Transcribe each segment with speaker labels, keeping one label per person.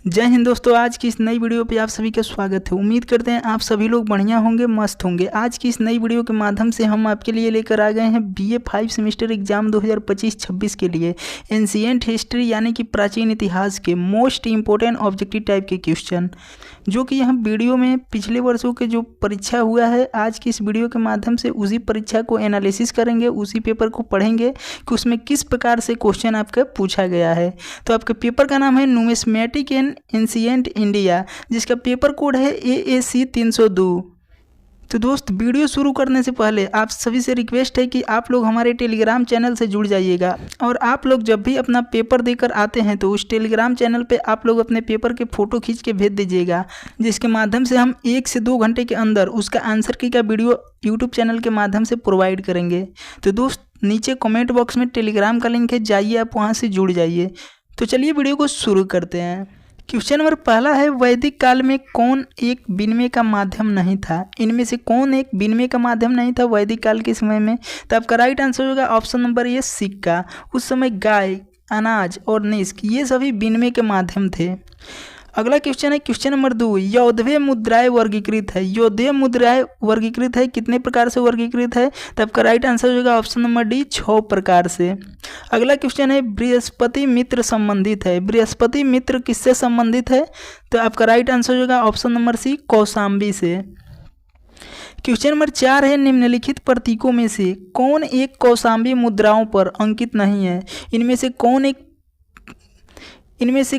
Speaker 1: जय हिंद दोस्तों। आज की इस नई वीडियो पे आप सभी का स्वागत है। उम्मीद करते हैं आप सभी लोग बढ़िया होंगे, मस्त होंगे। आज की इस नई वीडियो के माध्यम से हम आपके लिए लेकर आ गए हैं बीए 5 सेमेस्टर एग्जाम 2025-26 के लिए एंशिएंट हिस्ट्री यानी कि प्राचीन इतिहास के मोस्ट इंपॉर्टेंट ऑब्जेक्टिव टाइप के क्वेश्चन, जो कि हम वीडियो में पिछले वर्षों के जो परीक्षा हुआ है, आज की इस वीडियो के माध्यम से उसी परीक्षा को एनालिसिस करेंगे, उसी पेपर को पढ़ेंगे कि उसमें किस प्रकार से क्वेश्चन आपका पूछा गया है। तो आपके पेपर का नाम है न्यूमिस्मेटिक इन एंशिएंट इंडिया, जिसका पेपर कोड है AAC 302। तो दोस्त, वीडियो शुरू करने से पहले आप सभी से रिक्वेस्ट है कि आप लोग हमारे टेलीग्राम चैनल से जुड़ जाइएगा, और आप लोग जब भी अपना पेपर देकर आते हैं तो उस टेलीग्राम चैनल पे आप लोग अपने पेपर के फ़ोटो खींच के भेज दीजिएगा, जिसके माध्यम से हम 1 से 2 घंटे के अंदर उसका आंसर की का वीडियो यूट्यूब चैनल के माध्यम से प्रोवाइड करेंगे। तो दोस्त, नीचे कमेंट बॉक्स में टेलीग्राम का लिंक है, जाइए आप वहाँ से जुड़ जाइए। तो चलिए वीडियो को शुरू करते हैं। क्वेश्चन नंबर पहला है, वैदिक काल में कौन एक विनिमय का माध्यम नहीं था? इनमें से कौन एक विनिमय का माध्यम नहीं था वैदिक काल के समय में? तो आपका राइट आंसर होगा ऑप्शन नंबर ए, सिक्का। उस समय गाय, अनाज और निष्क ये सभी विनिमय के माध्यम थे। अगला क्वेश्चन है क्वेश्चन नंबर 2, यौधेय मुद्राएं वर्गीकृत है। यौधेय मुद्राएं वर्गीकृत है, कितने प्रकार से वर्गीकृत है? तो आपका राइट आंसर होगा ऑप्शन नंबर डी, 6 प्रकार से। अगला क्वेश्चन है, बृहस्पति मित्र संबंधित है। बृहस्पति मित्र किससे संबंधित है? तो आपका राइट आंसर होगा ऑप्शन नंबर सी, कौशाम्बी से। क्वेश्चन नंबर 4 है, निम्नलिखित प्रतीकों में से कौन एक कौशाम्बी मुद्राओं पर अंकित नहीं है? इनमें से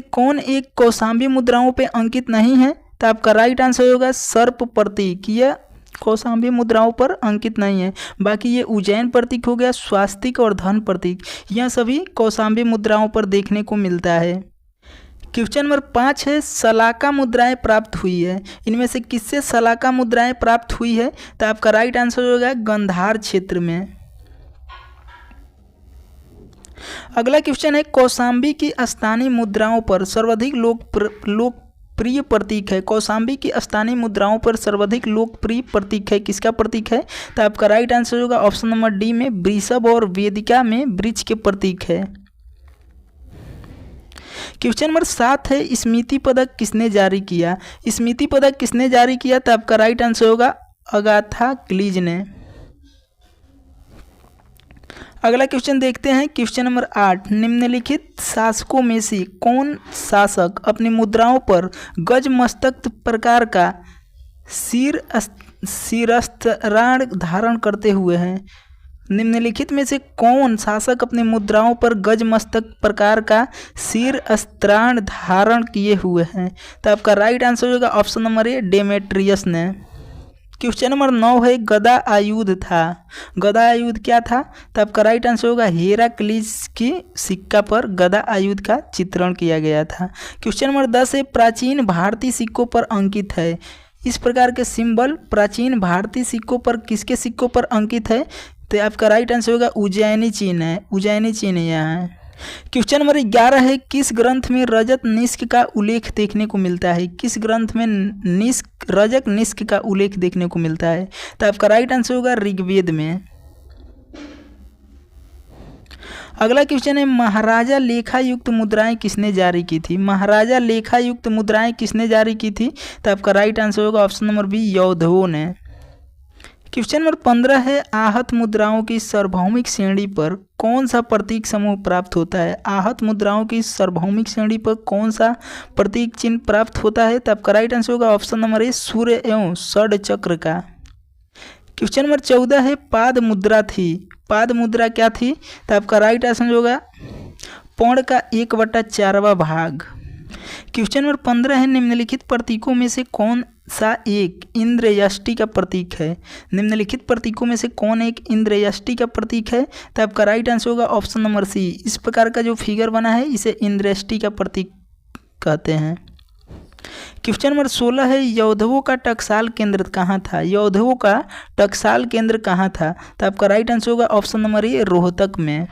Speaker 1: कौन एक कौशाम्बी मुद्राओं पे अंकित नहीं है? तो आपका राइट आंसर होगा सर्प प्रतीक। यह कौशाम्बी मुद्राओं पर अंकित नहीं है। बाकी ये उज्जैन प्रतीक हो गया, स्वास्तिक और धन प्रतीक, यह सभी कौशाम्बी मुद्राओं पर देखने को मिलता है। क्वेश्चन नंबर 5 है, सलाका मुद्राएं प्राप्त हुई है। इनमें से किससे सलाका मुद्राएं प्राप्त हुई है? तो आपका राइट आंसर होगा गांधार क्षेत्र में। अगला क्वेश्चन है, कौशाम्बी की स्थानीय मुद्राओं पर सर्वाधिक लोकप्रिय प्रतीक है। कौशाम्बी की स्थानीय मुद्राओं पर सर्वाधिक लोकप्रिय प्रतीक है, किसका प्रतीक है? तो आपका राइट आंसर होगा ऑप्शन नंबर डी में वृषभ, और वेदिका में वृक्ष के प्रतीक है। क्वेश्चन नंबर 7 है, स्मृति पदक किसने जारी किया? स्मृति पदक किसने जारी किया? तो आपका राइट आंसर होगा अगाथा क्लीज ने। अगला क्वेश्चन देखते हैं क्वेश्चन नंबर 8, निम्नलिखित शासकों में से कौन शासक अपनी मुद्राओं पर गज मस्तक प्रकार का शिरस्त्राण धारण करते हुए हैं? निम्नलिखित में से कौन शासक अपनी मुद्राओं पर गज मस्तक प्रकार का शिरस्त्राण धारण किए हुए हैं? तो आपका राइट आंसर होगा ऑप्शन नंबर ए, डेमेट्रियस ने। क्वेश्चन नंबर 9 है, गदा आयुध था। गदा आयुध क्या था? तो आपका राइट आंसर होगा हेराक्लीज की सिक्का पर गदा आयुध का चित्रण किया गया था। क्वेश्चन नंबर 10 है, प्राचीन भारतीय सिक्कों पर अंकित है। इस प्रकार के सिंबल प्राचीन भारतीय सिक्कों पर किसके सिक्कों पर अंकित है? तो आपका राइट आंसर होगा उज्जैनी चिन्ह है। उज्जैनी चिन्ह यहाँ है। क्वेश्चन नंबर 11 है, किस ग्रंथ में रजत निष्क का उल्लेख देखने को मिलता है? किस ग्रंथ में रजत निष्क का उल्लेख देखने को मिलता है? तो आपका राइट आंसर होगा ऋग्वेद में। अगला क्वेश्चन है, महाराजा लेखायुक्त मुद्राएं किसने जारी की थी? महाराजा लेखायुक्त मुद्राएं किसने जारी की थी? तो आपका राइट आंसर होगा ऑप्शन नंबर बी, यौधवों ने। क्वेश्चन नंबर 15 है, आहत मुद्राओं की सार्वभौमिक श्रेणी पर कौन सा प्रतीक समूह प्राप्त होता है? आहत मुद्राओं की सार्वभौमिक श्रेणी पर कौन सा प्रतीक चिन्ह प्राप्त होता है? तो आपका राइट आंसर होगा ऑप्शन नंबर ए, सूर्य एवं षड चक्र का। क्वेश्चन नंबर 14 है, पाद मुद्रा थी। पाद मुद्रा क्या थी? तो आपका राइट आंसर होगा पौड़ का 1/4वां भाग। क्वेश्चन नंबर 15 है, निम्नलिखित प्रतीकों में से कौन सा एक इंद्र यष्टि का प्रतीक है? निम्नलिखित प्रतीकों में से कौन एक इंद्र यष्टि का प्रतीक है? तो आपका राइट आंसर होगा ऑप्शन नंबर सी। इस प्रकार का जो फिगर बना है इसे इंद्र यष्टि का प्रतीक कहते हैं। क्वेश्चन नंबर 16 है, यौधवों का टकसाल केंद्र कहाँ था? यौधवों का टकसाल केंद्र कहाँ था? तो आपका राइट आंसर होगा ऑप्शन नंबर ए, रोहतक में।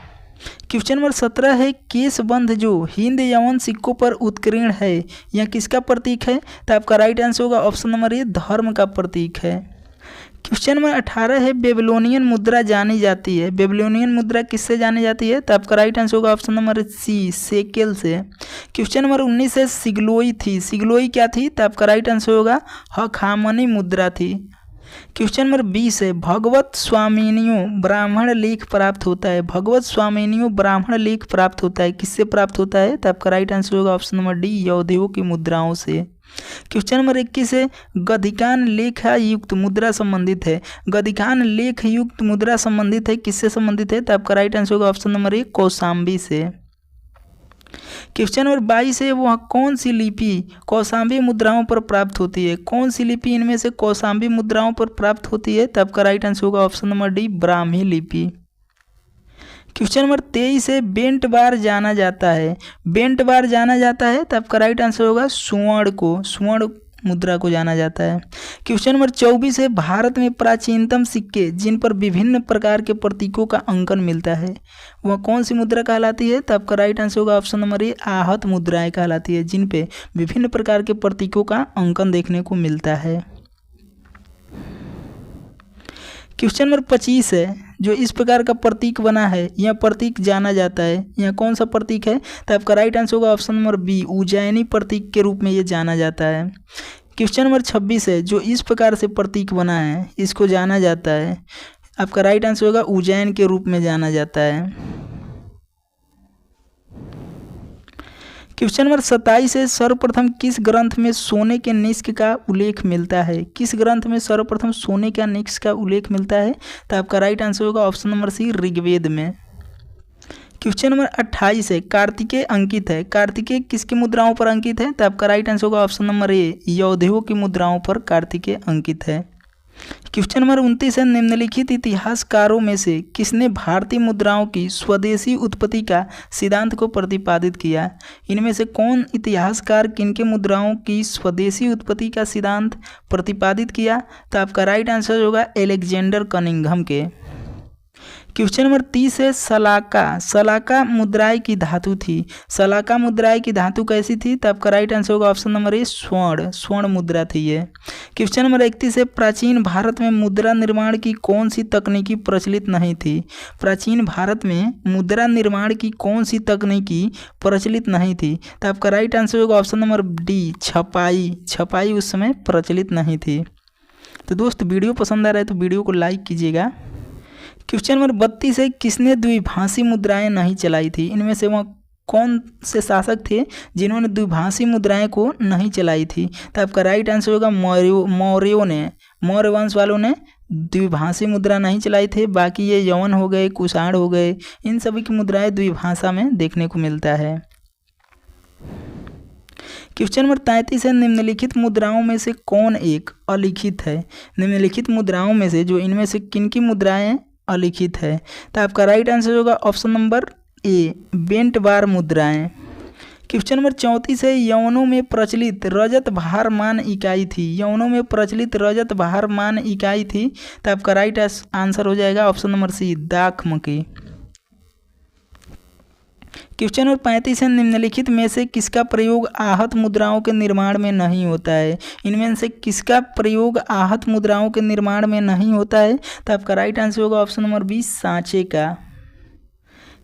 Speaker 1: क्वेश्चन नंबर 17 है, केशबंध जो हिंद यवन सिक्कों पर उत्कीर्ण है, यह किसका प्रतीक है? तो आपका राइट आंसर होगा ऑप्शन नंबर ए, धर्म का प्रतीक है। क्वेश्चन नंबर 18 है बेबीलोनियन मुद्रा जानी जाती है। बेबीलोनियन मुद्रा किससे जानी जाती है? तो आपका राइट आंसर होगा ऑप्शन नंबर सी, शेकेल से। क्वेश्चन नंबर 19 है सिग्लोई थी। सिग्लोई क्या थी? तो आपका राइट आंसर होगा हखामनी मुद्रा थी। क्वेश्चन नंबर 20 है भगवत स्वामिनियों ब्राह्मण लेख प्राप्त होता है। भगवत स्वामिनियों ब्राह्मण लेख प्राप्त होता है, किससे प्राप्त होता है? तो आपका राइट आंसर होगा ऑप्शन नंबर डी, यौधेयों की मुद्राओं से। क्वेश्चन नंबर 21 है गदिकान लेखा युक्त मुद्रा संबंधित है। गदिकान लेख युक्त मुद्रा संबंधित है, किससे संबंधित है? तो आपका राइट आंसर होगा ऑप्शन नंबर ए, कौशाम्बी से। क्वेश्चन नंबर 22 है वह कौन सी लिपि कौशाम्बी मुद्राओं पर प्राप्त होती है? कौन सी लिपि इनमें से कौशाम्बी मुद्राओं पर प्राप्त होती है? तो आपका राइट आंसर होगा ऑप्शन नंबर डी, ब्राह्मी लिपि। क्वेश्चन नंबर 23 है बेंट बार जाना जाता है। बेंट बार जाना जाता है तो आपका राइट आंसर होगा स्वर्ण को, स्वर्ण मुद्रा को जाना जाता है। क्वेश्चन नंबर 24 है भारत में प्राचीनतम सिक्के जिन पर विभिन्न प्रकार के प्रतीकों का अंकन मिलता है वह कौन सी मुद्रा कहलाती है? तो आपका राइट आंसर होगा ऑप्शन नंबर ए, आहत मुद्राएं कहलाती है, जिन पे विभिन्न प्रकार के प्रतीकों का अंकन देखने को मिलता है। क्वेश्चन नंबर 25 है जो इस प्रकार का प्रतीक बना है यह प्रतीक जाना जाता है, यह कौन सा प्रतीक है? तो आपका राइट आंसर होगा ऑप्शन नंबर बी, उज्जैनी प्रतीक के रूप में ये जाना जाता है। क्वेश्चन नंबर 26 है जो इस प्रकार से प्रतीक बना है इसको जाना जाता है, आपका राइट आंसर होगा उज्जैन के रूप में जाना जाता है। क्वेश्चन नंबर 27 है सर्वप्रथम किस ग्रंथ में सोने के निष्क का उल्लेख मिलता है? किस ग्रंथ में सर्वप्रथम सोने का निष्क का उल्लेख मिलता है? तो आपका राइट आंसर होगा ऑप्शन नंबर सी, ऋग्वेद में। क्वेश्चन नंबर 28 है कार्तिकेय अंकित है। कार्तिकेय किसकी मुद्राओं पर अंकित है? तो आपका राइट आंसर होगा ऑप्शन नंबर ए, यौधेयों की मुद्राओं पर कार्तिकेय अंकित है। क्वेश्चन नंबर 29 है निम्नलिखित इतिहासकारों में से किसने भारतीय मुद्राओं की स्वदेशी उत्पत्ति का सिद्धांत को प्रतिपादित किया? इनमें से कौन इतिहासकार किनके मुद्राओं की स्वदेशी उत्पत्ति का सिद्धांत प्रतिपादित किया? तो आपका राइट आंसर होगा एलेक्जेंडर कनिंघम के। क्वेश्चन नंबर 30 है सलाका। सलाका मुद्राएं की धातु थी। सलाका मुद्राएं की धातु कैसी थी? तो आपका राइट आंसर होगा ऑप्शन नंबर ए, स्वर्ण, स्वर्ण मुद्रा थी ये। क्वेश्चन नंबर 31 है प्राचीन भारत में मुद्रा निर्माण की कौन सी तकनीकी प्रचलित नहीं थी? प्राचीन भारत में मुद्रा निर्माण की कौन सी तकनीकी प्रचलित नहीं थी? तो आपका राइट आंसर होगा ऑप्शन नंबर डी, छपाई। छपाई उस समय प्रचलित नहीं थी। तो दोस्त वीडियो पसंद आ रहा है तो वीडियो को लाइक कीजिएगा। क्वेश्चन नंबर 32 है किसने द्विभाषी मुद्राएं नहीं चलाई थी? इनमें से वह कौन से शासक थे जिन्होंने द्विभाषी मुद्राएं को नहीं चलाई थी? तो आपका राइट आंसर होगा मौर्यों ने, मौर्य वंश वालों ने द्विभाषी मुद्रा नहीं चलाई थे। बाकी ये यवन हो गए, कुषाण हो गए, इन सभी की मुद्राएं द्विभाषा में देखने को मिलता है। क्वेश्चन नंबर 33 है निम्नलिखित मुद्राओं में से कौन एक अलिखित है? निम्नलिखित मुद्राओं में से जो इनमें से किनकी मुद्राएं अलिखित है? तो आपका राइट आंसर होगा ऑप्शन नंबर ए, बेंट बार मुद्राएं। क्वेश्चन नंबर 34 है यवनों में प्रचलित रजत भार मान इकाई थी। यवनों में प्रचलित रजत भार मान इकाई थी। तो आपका राइट आंसर हो जाएगा ऑप्शन नंबर सी, दाखमकी। क्वेश्चन नंबर 35 है निम्नलिखित में से किसका प्रयोग आहत मुद्राओं के निर्माण में नहीं होता है? इनमें से किसका प्रयोग आहत मुद्राओं के निर्माण में नहीं होता है? तो आपका राइट आंसर होगा ऑप्शन नंबर बी, सांचे का।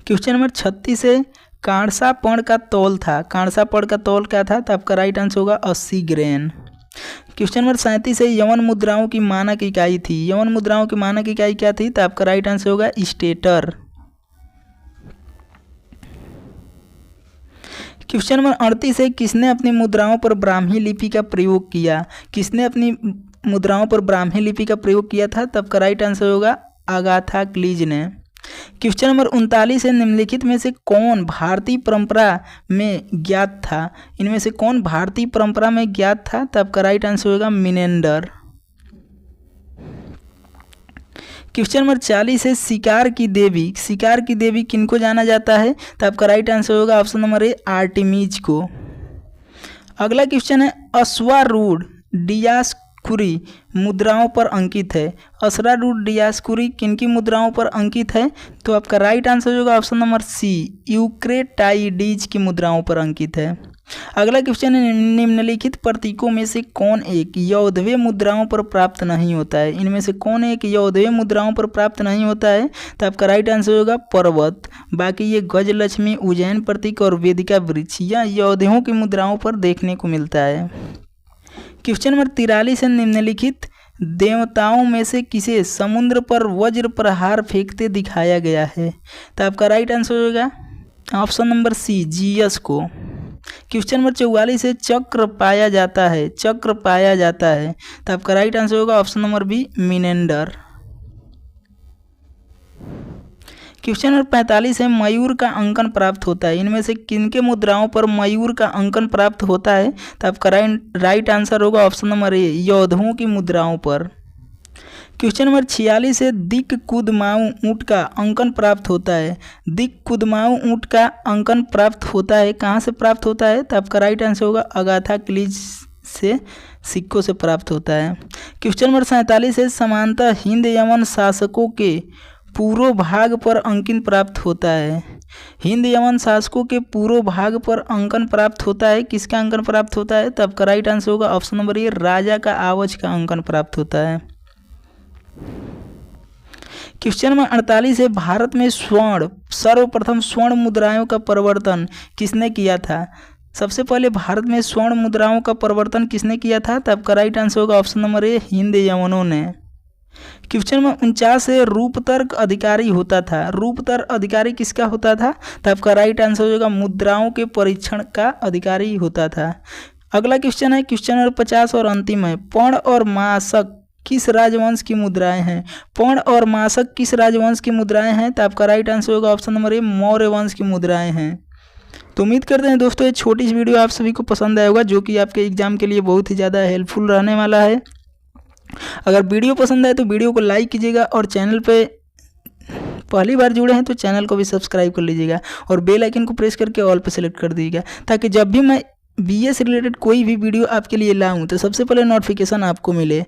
Speaker 1: क्वेश्चन नंबर 36 है कांसा पर्ण का तौल था। कांसा पर्ण का तौल क्या था? तो आपका राइट आंसर होगा 80 ग्रेन। क्वेश्चन नंबर 37 है यवन मुद्राओं की मानक इकाई थी। यवन मुद्राओं की मानक इकाई क्या थी? तो आपका राइट आंसर होगा स्टेटर। क्वेश्चन नंबर 38 है किसने अपनी मुद्राओं पर ब्राह्मी लिपि का प्रयोग किया? किसने अपनी मुद्राओं पर ब्राह्मी लिपि का प्रयोग किया था? तब का राइट आंसर होगा अगाथा क्लीज ने। क्वेश्चन नंबर 39 है निम्नलिखित में से कौन भारतीय परंपरा में ज्ञात था? इनमें से कौन भारतीय परंपरा में ज्ञात था? तब का राइट आंसर होगा मिनेंडर। क्वेश्चन नंबर 40 है शिकार की देवी। शिकार की देवी किनको जाना जाता है? तो आपका राइट आंसर होगा ऑप्शन नंबर ए, आर्टेमिज को। अगला क्वेश्चन है अश्वारूढ़ डियास्कुरी मुद्राओं पर अंकित है। अश्वारूढ़ डियास्कुरी किनकी मुद्राओं पर अंकित है? तो आपका राइट आंसर होगा ऑप्शन नंबर सी, यूक्रेटाइडीज की मुद्राओं पर अंकित है। अगला क्वेश्चन है, निम्नलिखित प्रतीकों में से कौन एक यौधवीय मुद्राओं पर प्राप्त नहीं होता है? इनमें से कौन एक यौधवीय मुद्राओं पर प्राप्त नहीं होता है? तो आपका राइट आंसर होगा पर्वत। बाकी ये गजलक्ष्मी, उज्जैन प्रतीक और वेदिका वृक्ष या यौधेयों की मुद्राओं पर देखने को मिलता है। क्वेश्चन नंबर 43 है, निम्नलिखित देवताओं में से किसे समुद्र पर वज्र प्रहार फेंकते दिखाया गया है? तो आपका राइट आंसर होगा ऑप्शन नंबर सी, जीएस को। क्वेश्चन नंबर 44 है, चक्र पाया जाता है, चक्र पाया जाता है। तो आपका राइट आंसर होगा option number B, Menander. Question number 45 है, मयूर का अंकन प्राप्त होता है। इनमें से किनके मुद्राओं पर मयूर का अंकन प्राप्त होता है? तो आपका राइट आंसर होगा ऑप्शन नंबर ए, यौधों की मुद्राओं पर। क्वेश्चन नंबर 46 है, दिक कुदमाऊ ऊँट का अंकन प्राप्त होता है। दिक कुदमाऊ ऊँट का अंकन प्राप्त होता है, कहाँ से प्राप्त होता है? तो आपका राइट आंसर होगा अगाथा क्लीज से, सिक्कों से प्राप्त होता है। क्वेश्चन नंबर 47 है, समानतः हिंद यमन शासकों के पूर्व भाग पर अंकन प्राप्त होता है। हिंद यमन शासकों के पूर्व भाग पर अंकन प्राप्त होता है, किसका अंकन प्राप्त होता है? तो आपका राइट आंसर होगा ऑप्शन नंबर ए, राजा का आवज का अंकन प्राप्त होता है। क्वेश्चन नंबर 48 है, भारत में सर्वप्रथम स्वर्ण मुद्राओं का प्रवर्तन किसने किया था? सबसे पहले भारत में स्वर्ण मुद्राओं का प्रवर्तन किसने किया था? तो आपका राइट आंसर होगा ऑप्शन नंबर ए, हिंद यवनों ने। क्वेश्चन नंबर 49 है, रूपतर्क अधिकारी होता था। रूपतर्क अधिकारी किसका होता था? तो आपका राइट आंसर होगा मुद्राओं के परीक्षण का अधिकारी होता था। अगला क्वेश्चन है, क्वेश्चन नंबर 50 और अंतिम है, पर्ण और मासक किस राजवंश की मुद्राएं हैं? पर्ण और मासक किस राजवंश की मुद्राएं हैं? तो आपका राइट आंसर होगा ऑप्शन नंबर ए, मौर्य वंश की मुद्राएं हैं। तो उम्मीद करते हैं दोस्तों ये छोटी सी वीडियो आप सभी को पसंद आया होगा, जो कि आपके एग्जाम के लिए बहुत ही ज़्यादा हेल्पफुल रहने वाला है। अगर वीडियो पसंद आए तो वीडियो को लाइक कीजिएगा और चैनल पे पहली बार जुड़े हैं तो चैनल को भी सब्सक्राइब कर लीजिएगा और बेल आइकन को प्रेस करके ऑल पे सेलेक्ट कर दीजिएगा, ताकि जब भी मैं बीए से रिलेटेड कोई भी वीडियो आपके लिए लाऊं तो सबसे पहले नोटिफिकेशन आपको मिले।